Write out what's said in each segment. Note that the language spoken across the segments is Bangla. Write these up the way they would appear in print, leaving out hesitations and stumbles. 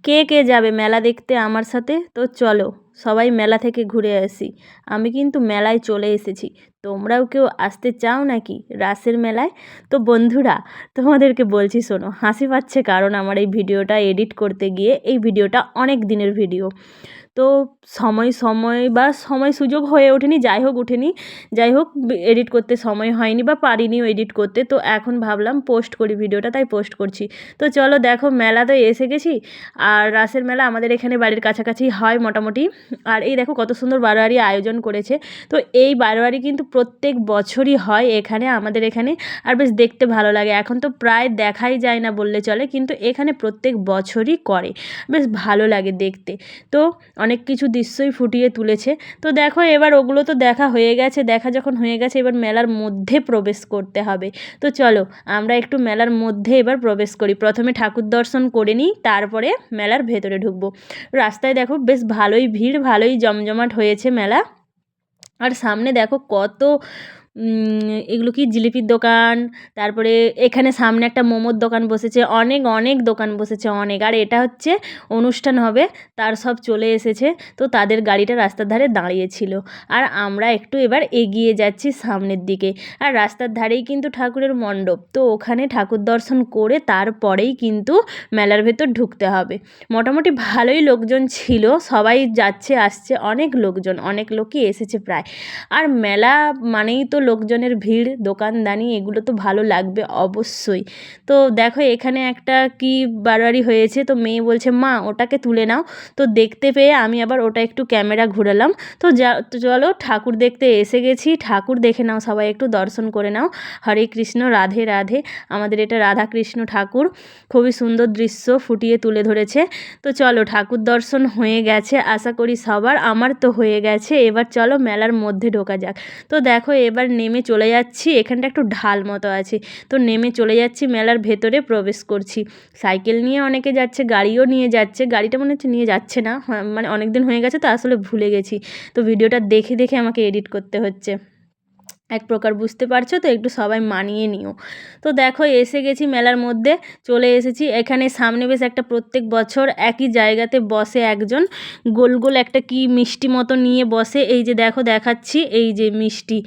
কে কে যাবে মেলা দেখতে আমার সাথে? তো চলো সবাই মেলা থেকে ঘুরে আসি। আমি কিন্তু মেলায় চলে এসেছি। তোমরাও কেউ আসতে চাও নাকি রাসের মেলায়? তো বন্ধুরা, তোমাদেরকে বলছি শোনো, হাসি পাচ্ছে কারণ আমার এই ভিডিওটা এডিট করতে গিয়ে, এই ভিডিওটা অনেক দিনের ভিডিও। তো সময় সুযোগ হয়ে ওঠেনি, যাই হোক এডিট করতে সময় হয়নি বা পারিনিও এডিট করতে। তো এখন ভাবলাম পোস্ট করি ভিডিওটা, তাই পোস্ট করছি। তো চলো দেখো, মেলা তো এসে গেছি। আর রাসের মেলা আমাদের এখানে বাড়ির কাছাকাছি হয় মোটামুটি। আর এই দেখো কত সুন্দর বারোয়ারি আয়োজন করেছে। তো এই বারোয়ারি কিন্তু প্রত্যেক বছরই হয় এখানে, আমাদের এখানে। আর বেশ দেখতে ভালো লাগে। এখন তো প্রায় দেখাই যায় না বললে চলে, কিন্তু এখানে প্রত্যেক বছরই করে। বেশ ভালো লাগে দেখতে। তো অনেক কিছু দৃশ্যই ফুটিয়ে তুলেছে। তো দেখো এবার ওগুলো তো দেখা হয়ে গেছে, দেখা যখন হয়ে গেছে এবার মেলার মধ্যে প্রবেশ করতে হবে। তো চলো আমরা একটু মেলার মধ্যে এবার প্রবেশ করি। প্রথমে ঠাকুর দর্শন করে নিই, তারপরে মেলার ভেতরে ঢুকবো। রাস্তায় দেখো বেশ ভালোই ভিড়, ভালোই জমজমাট হয়েছে মেলা। আর সামনে দেখো কত এগুলো কি জিলিপির দোকান, তারপরে এখানে সামনে একটা মোমোর দোকান বসেছে, অনেক অনেক দোকান বসেছে অনেক। আর এটা হচ্ছে অনুষ্ঠান হবে, তার সব চলে এসেছে। তো তাদের গাড়িটা রাস্তার ধারে দাঁড়িয়েছিল। আর আমরা একটু এবার এগিয়ে যাচ্ছি সামনের দিকে। আর রাস্তার ধারেই কিন্তু ঠাকুরের মণ্ডপ, তো ওখানে ঠাকুর দর্শন করে তারপরেই কিন্তু মেলার ভেতর ঢুকতে হবে। মোটামুটি ভালোই লোকজন ছিল, সবাই যাচ্ছে আসছে, অনেক লোকজন, অনেক লোকই এসেছে প্রায়। আর মেলা মানেই তো লোকজনের ভিড়, দোকানদানি, এগুলো তো ভালো লাগবে অবশ্যই। তো দেখো এখানে একটা কি বাড়াবাড়ি হয়েছে, তো মেয়ে বলছে মা ওটাকে তুলে নাও। তো দেখতে পেয়ে আমি আবার ওটা একটু ক্যামেরা ঘুরালাম। তো চলো ঠাকুর দেখতে এসে গেছি, ঠাকুর দেখে নাও, সবাই একটু দর্শন করে নাও। হরে কৃষ্ণ, রাধে রাধে। আমাদের এটা রাধা কৃষ্ণ ঠাকুর, খুবই সুন্দর দৃশ্য ফুটিয়ে তুলে ধরেছে। তো চলো ঠাকুর দর্শন হয়ে গেছে আশা করি সবার, আমার তো হয়ে গেছে। এবার চলো মেলার মধ্যে ঢোকা যাক। তো দেখো এবার নেমে চলে যাচ্ছি, এখানটা একটু ঢাল মতো আছে, তো নেমে চলে যাচ্ছি, মেলার ভেতরে প্রবেশ করছি। সাইকেল নিয়ে অনেকে যাচ্ছে, গাড়িও নিয়ে যাচ্ছে, গাড়িটা মনে হচ্ছে নিয়ে যাচ্ছে না, মানে অনেক দিন হয়ে গেছে তো আসলে ভুলে গেছি। তো ভিডিওটা দেখে দেখে আমাকে এডিট করতে হচ্ছে এক প্রকার, বুঝতে পারছো তো, একটু সবাই মানিয়ে নিও। তো দেখো এসে গেছি মেলার মধ্যে, চলে এসেছি। এখানে সামনে বেশ একটা প্রত্যেক বছর একই জায়গাতে বসে একজন, গোল গোল একটা কি মিষ্টি মতো নিয়ে বসে। এই যে দেখো দেখাচ্ছি, এই যে মিষ্টি,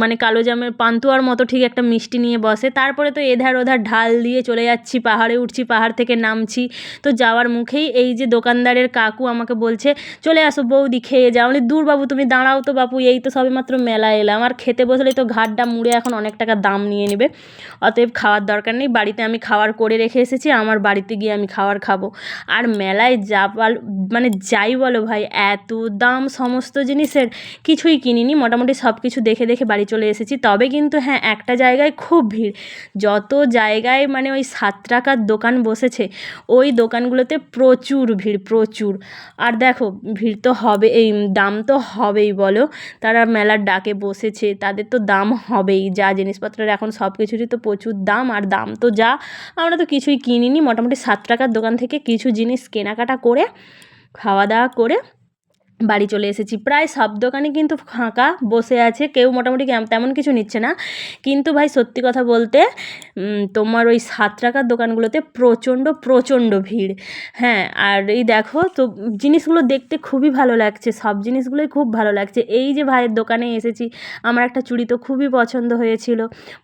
মানে কালো জামের পান্তুয়ার মতো ঠিক একটা মিষ্টি নিয়ে বসে। তারপরে তো এধার ওধার ঢাল দিয়ে চলে যাচ্ছি, পাহাড়ে উঠছি, পাহাড় থেকে নামছি। তো যাওয়ার মুখেই এই যে দোকানদারের কাকু আমাকে বলছে চলে আসো বৌদি খেয়ে যাও। আমি দূর বাবু তুমি দাঁড়াও তো বাপু, এই তো সবেমাত্র মেলা এলাম, আর খেতে বসলে তো ঘাটটা মুড়ে এখন অনেক টাকা দাম নিয়ে নেবে, অতএব খাওয়ার দরকার নেই। বাড়িতে আমি খাওয়ার করে রেখে এসেছি, আমার বাড়িতে গিয়ে আমি খাওয়ার খাবো। আর মেলায় মানে যাই বলো ভাই, এত দাম সমস্ত জিনিসের, কিছুই কিনিনি, মোটামুটি সব কিছু দেখে দেখে বাড়ি চলে এসেছি। তবে কিন্তু হ্যাঁ একটা জায়গায় খুব ভিড়, যত জায়গায় মানে ওই 7 টাকার দোকান বসেছে ওই দোকানগুলোতে প্রচুর ভিড়, প্রচুর। আর দেখো ভিড় তো হবে, এই দাম তো হবেই বলো, তারা মেলার ডাকে বসেছে, তাদের তো দাম হবেই। যা জিনিসপত্রের এখন সব কিছুরই তো প্রচুর দাম, আর দাম তো যা, আমরা তো কিছুই কিনিনি। মোটামুটি 7 টাকার দোকান থেকে কিছু জিনিস কেনাকাটা করে খাওয়া দাওয়া করে বাড়ি চলে এসেছি। প্রায় সব দোকানই কিন্তু ফাঁকা বসে আছে, কেউ মোটামুটি তেমন কিছু নিচ্ছে না। কিন্তু ভাই সত্যি কথা বলতে তোমার ওই 7 টাকার দোকানগুলোতে প্রচণ্ড প্রচণ্ড ভিড়। হ্যাঁ, আর এই দেখো তো জিনিসগুলো দেখতে খুবই ভালো লাগছে, সব জিনিসগুলোই খুব ভালো লাগছে। এই যে ভাইয়ের দোকানে এসেছি, আমার একটা চুড়ি তো খুবই পছন্দ হয়েছিল,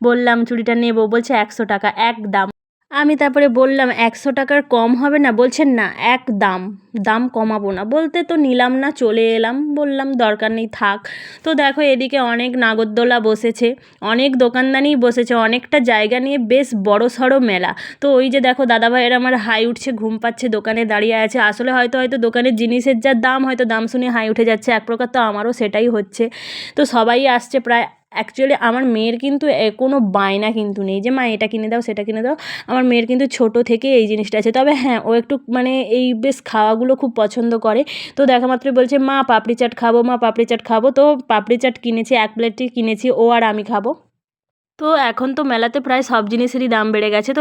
বললাম চুড়িটা নেব, বলছে 100 টাকা এক দাম। আমি তারপরে বললাম 100 টাকার কম হবে না? বলছেন না, এক দাম, দাম কমাবো না। বলতে তো নিলাম না, চলে এলাম, বললাম দরকার নেই থাক। তো দেখো এদিকে অনেক নাগরদোলা বসেছে, অনেক দোকানদানিই বসেছে, অনেকটা জায়গা নিয়ে বেশ বড়সড় মেলা। তো ওই যে দেখো দাদাভাইয়ের আমার হাই উঠছে, ঘুম পাচ্ছে, দোকানে দাঁড়িয়ে আছে। আসলে হয়তো দোকানের জিনিসের যা দাম, হয়তো দাম শুনে হাই উঠে যাচ্ছে এক প্রকার, তো আমারও সেটাই হচ্ছে। তো সবাই আসছে প্রায়। অ্যাকচুয়ালি আমার মেয়ের কিন্তু কোনো বায়না কিন্তু নেই যে মা এটা কিনে দাও সেটা কিনে দাও। আমার মেয়ের কিন্তু ছোটো থেকে এই জিনিসটা আছে। তবে হ্যাঁ ও একটু মানে এই বেশ খাওয়াগুলো খুব পছন্দ করে। তো দেখা মাত্রই বলছে মা পাপড়ি চাট খাবো, মা পাপড়ি চাট খাবো। তো পাপড়ি চাট কিনেছি, 1 প্লেটই কিনেছি, ও আর আমি খাবো। তো এখন তো মেলাতে প্রায় সব জিনিসেরই দাম বেড়ে গেছে। তো